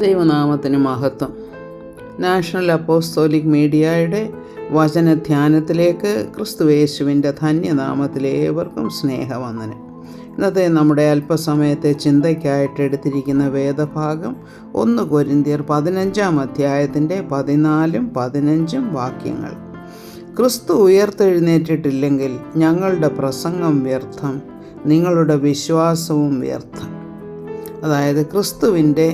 ദൈവനാമത്തിന് മഹത്വം. National apostolic മീഡിയയുടെ വചനധ്യാനത്തിലേക്ക് ക്രിസ്തുയേശുവിൻ്റെ ധന്യനാമത്തിലെ ഏവർക്കും സ്നേഹവന്ദനം. ഇന്നത്തെ നമ്മുടെ അല്പസമയത്തെ ചിന്തയ്ക്കായിട്ട് എടുത്തിരിക്കുന്ന വേദഭാഗം 1 കൊരിന്ത്യർ 15-ാം അധ്യായത്തിൻ്റെ 14-15 വാക്യങ്ങൾ. ക്രിസ്തു ഉയർത്തെഴുന്നേറ്റിട്ടില്ലെങ്കിൽ ഞങ്ങളുടെ പ്രസംഗം വ്യർത്ഥം, നിങ്ങളുടെ വിശ്വാസവും വ്യർത്ഥം. അതായത് ക്രിസ്തുവിൻ്റെ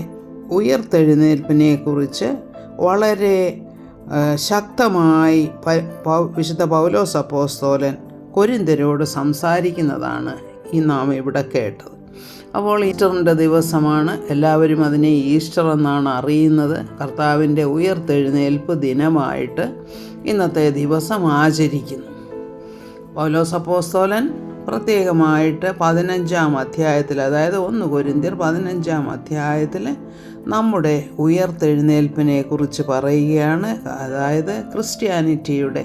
ഉയർത്തെഴുന്നേൽപ്പിനെക്കുറിച്ച് വളരെ ശക്തമായി വിശുദ്ധ പൗലോസ് അപ്പോസ്തലൻ കൊരിന്ത്യരോട് സംസാരിക്കുന്നതാണ് ഈ നാം ഇവിടെ കേട്ടത്. അപ്പോൾ ഈസ്റ്ററിൻ്റെ ദിവസമാണ്. എല്ലാവരും അതിനെ ഈസ്റ്റർ എന്നാണ് അറിയുന്നത്. കർത്താവിൻ്റെ ഉയർത്തെഴുന്നേൽപ്പ് ദിനമായിട്ട് ഇന്നത്തെ ദിവസം ആചരിക്കുന്നു. പൗലോസ് അപ്പോസ്തലൻ പ്രത്യേകമായിട്ട് 15-ാം അധ്യായത്തിൽ, അതായത് 1 കൊരിന്ത്യർ 15-ാം അധ്യായത്തിൽ നമ്മുടെ ഉയർത്തെഴുന്നേൽപ്പിനെ കുറിച്ച് പറയുകയാണ്. അതായത് ക്രിസ്ത്യാനിറ്റിയുടെ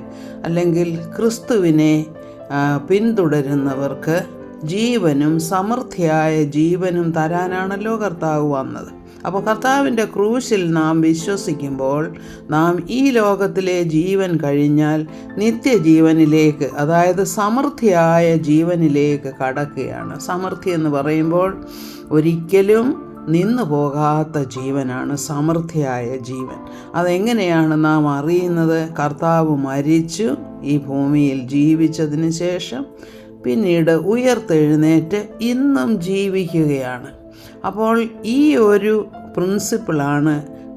അല്ലെങ്കിൽ ക്രിസ്തുവിനെ പിന്തുടരുന്നവർക്ക് ജീവനും സമൃദ്ധിയായ ജീവനും തരാനാണല്ലോ കർത്താവ് വന്നത്. അപ്പോൾ കർത്താവിൻ്റെ ക്രൂശിൽ നാം വിശ്വസിക്കുമ്പോൾ നാം ഈ ലോകത്തിലെ ജീവൻ കഴിഞ്ഞാൽ നിത്യജീവനിലേക്ക്, അതായത് സമൃദ്ധിയായ ജീവനിലേക്ക് കടക്കുകയാണ്. സമൃദ്ധി എന്ന് പറയുമ്പോൾ ഒരിക്കലും നിന്നു പോകാത്ത ജീവനാണ് സമൃദ്ധിയായ ജീവൻ. അതെങ്ങനെയാണ് നാം അറിയുന്നത്? കർത്താവ് മരിച്ചു ഈ ഭൂമിയിൽ ജീവിച്ചതിന് ശേഷം പിന്നീട് ഉയർത്തെഴുന്നേറ്റ് ഇന്നും ജീവിക്കുകയാണ്. അപ്പോൾ ഈ ഒരു പ്രിൻസിപ്പിളാണ്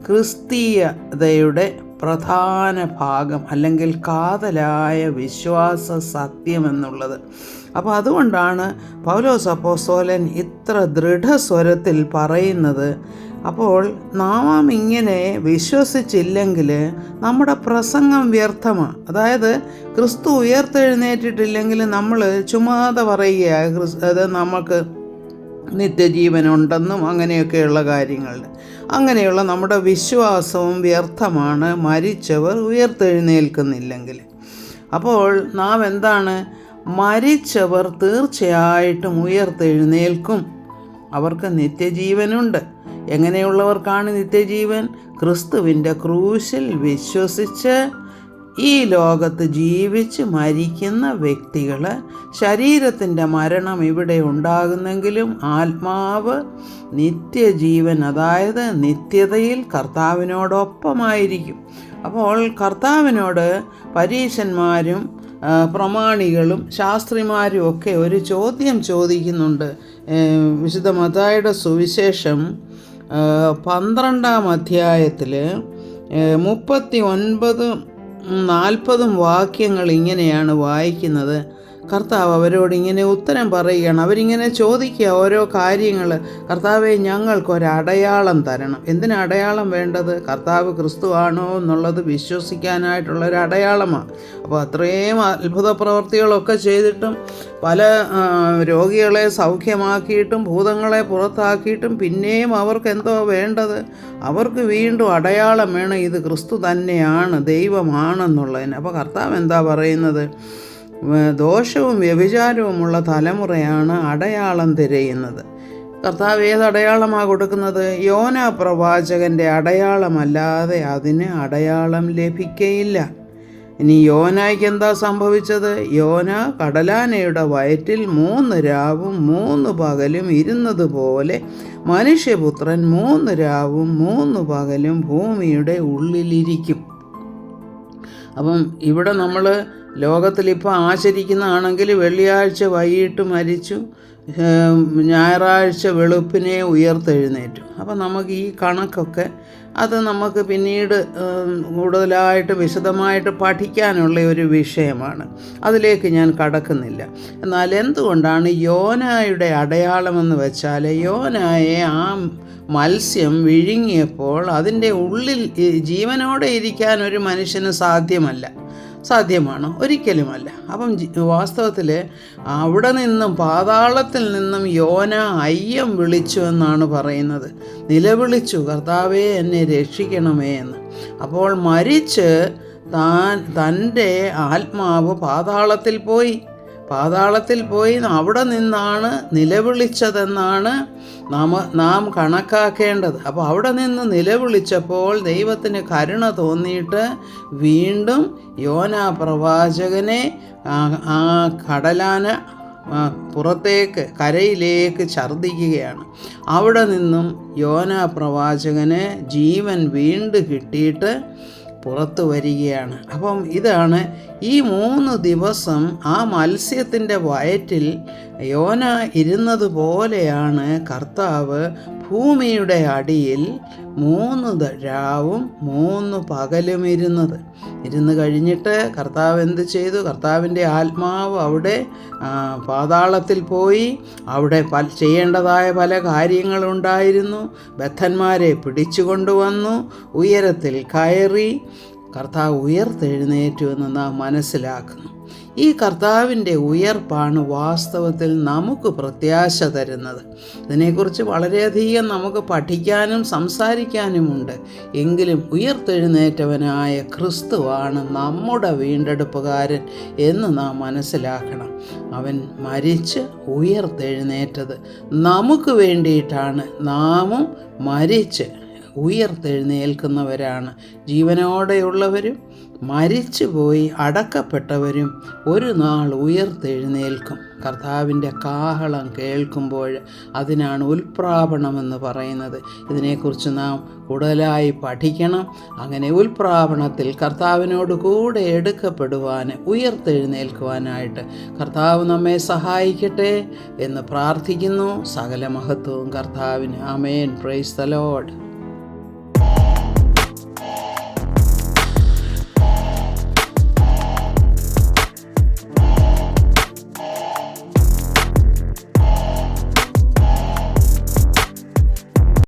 ക്രിസ്തീയതയുടെ പ്രധാന ഭാഗം, അല്ലെങ്കിൽ കാതലായ വിശ്വാസ സത്യം എന്നുള്ളത്. അപ്പോൾ അതുകൊണ്ടാണ് പൗലോസ് അപ്പോസ്തലൻ ഇത്ര ദൃഢസ്വരത്തിൽ പറയുന്നത്. അപ്പോൾ നാം ഇങ്ങനെ വിശ്വസിച്ചില്ലെങ്കിൽ നമ്മുടെ പ്രസംഗം വ്യർത്ഥമാണ്. അതായത് ക്രിസ്തു ഉയർത്തെഴുന്നേറ്റിട്ടില്ലെങ്കിൽ നമ്മൾ ചുമ്മാതെ പറയുക അത് നമുക്ക് നിത്യജീവനുണ്ടെന്നും അങ്ങനെയൊക്കെയുള്ള കാര്യങ്ങൾ. അങ്ങനെയുള്ള നമ്മുടെ വിശ്വാസവും വ്യർത്ഥമാണ് മരിച്ചവർ ഉയർത്തെഴുന്നേൽക്കുന്നില്ലെങ്കിൽ. അപ്പോൾ നാം എന്താണ്? മരിച്ചവർ തീർച്ചയായിട്ടും ഉയർത്തെഴുന്നേൽക്കും. അവർക്ക് നിത്യജീവനുണ്ട്. എങ്ങനെയുള്ളവർക്കാണ് നിത്യജീവൻ? ക്രിസ്തുവിൻ്റെ ക്രൂശിൽ വിശ്വസിച്ച് ഈ ലോകത്ത് ജീവിച്ച് മരിക്കുന്ന വ്യക്തികൾ. ശരീരത്തിൻ്റെ മരണം ഇവിടെ ഉണ്ടാകുന്നെങ്കിലും ആത്മാവ് നിത്യജീവൻ, അതായത് നിത്യതയിൽ കർത്താവിനോടൊപ്പമായിരിക്കും. അപ്പോൾ കർത്താവിനോട് പരീശന്മാരും പ്രമാണികളും ശാസ്ത്രിമാരും ഒക്കെ ഒരു ചോദ്യം ചോദിക്കുന്നുണ്ട്. വിശുദ്ധ മത്തായിയുടെ സുവിശേഷം 12-ാം അധ്യായത്തിൽ 39-40 വാക്യങ്ങൾ ഇങ്ങനെയാണ് വായിക്കുന്നത്. കർത്താവ് അവരോട് ഇങ്ങനെ ഉത്തരം പറയുകയാണ്. അവരിങ്ങനെ ചോദിക്കുക ഓരോ കാര്യങ്ങൾ. കർത്താവെ, ഞങ്ങൾക്കൊരടയാളം തരണം. എന്തിനാ അടയാളം വേണ്ടത്? കർത്താവ് ക്രിസ്തു ആണോ എന്നുള്ളത് വിശ്വസിക്കാനായിട്ടുള്ളൊരു അടയാളമാണ്. അപ്പോൾ അത്രയും അത്ഭുത പ്രവർത്തികളൊക്കെ ചെയ്തിട്ടും പല രോഗികളെ സൗഖ്യമാക്കിയിട്ടും ഭൂതങ്ങളെ പുറത്താക്കിയിട്ടും പിന്നെയും അവർക്ക് എന്തോ വേണ്ടത്? അവർക്ക് വീണ്ടും അടയാളം വേണം. ഇത് ക്രിസ്തു തന്നെയാണ്, ദൈവമാണെന്നുള്ളതിന്. അപ്പോൾ കർത്താവ് എന്താ പറയുന്നത്? ദോഷവും വ്യഭിചാരവുമുള്ള തലമുറയാണ് അടയാളം തിരയുന്നത്. കർത്താവ് ഏത് അടയാളമാണ് കൊടുക്കുന്നത്? യോന പ്രവാചകൻ്റെ അടയാളമല്ലാതെ അതിന് അടയാളം ലഭിക്കയില്ല. ഇനി യോനായ്ക്ക് എന്താ സംഭവിച്ചത്? യോന കടലാനയുടെ വയറ്റിൽ 3 രാവും 3 പകലും ഇരുന്നതുപോലെ മനുഷ്യപുത്രൻ 3 രാവും 3 പകലും ഭൂമിയുടെ ഉള്ളിലിരിക്കും. അപ്പം ഇവിടെ നമ്മൾ ലോകത്തിലിപ്പോൾ ആചരിക്കുന്നതാണെങ്കിൽ വെള്ളിയാഴ്ച വൈകിട്ട് മരിച്ചു, ഞായറാഴ്ച വെളുപ്പിനെ ഉയർത്തെഴുന്നേറ്റു. അപ്പം നമുക്ക് ഈ കണക്കൊക്കെ അത് നമുക്ക് പിന്നീട് കൂടുതലായിട്ട് വിശദമായിട്ട് പഠിക്കാനുള്ള ഒരു വിഷയമാണ്. അതിലേക്ക് ഞാൻ കടക്കുന്നില്ല. എന്നാൽ എന്തുകൊണ്ടാണ് യോനായുടെ അടയാളമെന്ന് വെച്ചാൽ, യോനായെ ആ മത്സ്യം വിഴുങ്ങിയപ്പോൾ അതിൻ്റെ ഉള്ളിൽ ജീവനോടെ ഇരിക്കാൻ ഒരു മനുഷ്യന് സാധ്യമാണോ? ഒരിക്കലുമല്ല. അപ്പം വാസ്തവത്തിൽ അവിടെ നിന്നും, പാതാളത്തിൽ നിന്നും യോന അയ്യം വിളിച്ചു എന്നാണ് പറയുന്നത്. നിലവിളിച്ചു, കർത്താവേ എന്നെ രക്ഷിക്കണമേ എന്ന്. അപ്പോൾ മരിച്ച് തൻ്റെ ആത്മാവ് പാതാളത്തിൽ പോയി. പാതാളത്തിൽ പോയി അവിടെ നിന്നാണ് നിലവിളിച്ചതെന്നാണ് നാം കണക്കാക്കേണ്ടത്. അപ്പോൾ അവിടെ നിന്ന് നിലവിളിച്ചപ്പോൾ ദൈവത്തിന് കരുണ തോന്നിയിട്ട് വീണ്ടും യോനാ പ്രവാചകനെ ആ കടലാന പുറത്തേക്ക് കരയിലേക്ക് ഛർദ്ദിക്കുകയാണ്. അവിടെ നിന്നും യോനാ പ്രവാചകന് ജീവൻ വീണ്ടും കിട്ടിയിട്ട് പുറത്തു വരികയാണ്. അപ്പം ഇതാണ് ഈ 3 ദിവസം ആ മത്സ്യത്തിൻ്റെ വയറ്റിൽ യോന ഇരുന്നത് പോലെയാണ് കർത്താവ് ഭൂമിയുടെ അടിയിൽ 3 രാവും 3 പകലും ഇരുന്ന് കഴിഞ്ഞിട്ട് കർത്താവ് എന്ത് ചെയ്തു? കർത്താവിൻ്റെ ആത്മാവ് അവിടെ പാതാളത്തിൽ പോയി. അവിടെ ചെയ്യേണ്ടതായ പല കാര്യങ്ങളുണ്ടായിരുന്നു. ബദ്ധന്മാരെ പിടിച്ചു കൊണ്ടുവന്നു, ഉയരത്തിൽ കയറി. കർത്താവ് ഉയർത്തെഴുന്നേറ്റു എന്ന് നാം മനസ്സിലാക്കുന്നു. ഈ കർത്താവിൻ്റെ ഉയർപ്പാണ് വാസ്തവത്തിൽ നമുക്ക് പ്രത്യാശ തരുന്നത്. ഇതിനെക്കുറിച്ച് വളരെയധികം നമുക്ക് പഠിക്കാനും സംസാരിക്കാനുമുണ്ട്. എങ്കിലും ഉയർത്തെഴുന്നേറ്റവനായ ക്രിസ്തുവാണ് നമ്മുടെ വീണ്ടെടുപ്പുകാരൻ എന്ന് നാം മനസ്സിലാക്കണം. അവൻ മരിച്ച് ഉയർത്തെഴുന്നേറ്റത് നമുക്ക് വേണ്ടിയിട്ടാണ്. നാമും മരിച്ച് ഉയർത്തെഴുന്നേൽക്കുന്നവരാണ്. ജീവനോടെയുള്ളവരും മരിച്ചുപോയി അടക്കപ്പെട്ടവരും ഒരു നാൾ ഉയർത്തെഴുന്നേൽക്കും. കർത്താവിൻ്റെ കാഹളം കേൾക്കുമ്പോൾ അതിനാണ് ഉൽപ്രാപണമെന്ന് പറയുന്നത്. ഇതിനെക്കുറിച്ച് നാം കൂടുതലായി പഠിക്കണം. അങ്ങനെ ഉൽപ്രാപണത്തിൽ കർത്താവിനോട് കൂടെ എടുക്കപ്പെടുവാൻ, ഉയർത്തെഴുന്നേൽക്കുവാനായിട്ട് കർത്താവ് നമ്മെ സഹായിക്കട്ടെ എന്ന് പ്രാർത്ഥിക്കുന്നു. സകല മഹത്വവും കർത്താവിന്. ആമേൻ. Praise the Lord.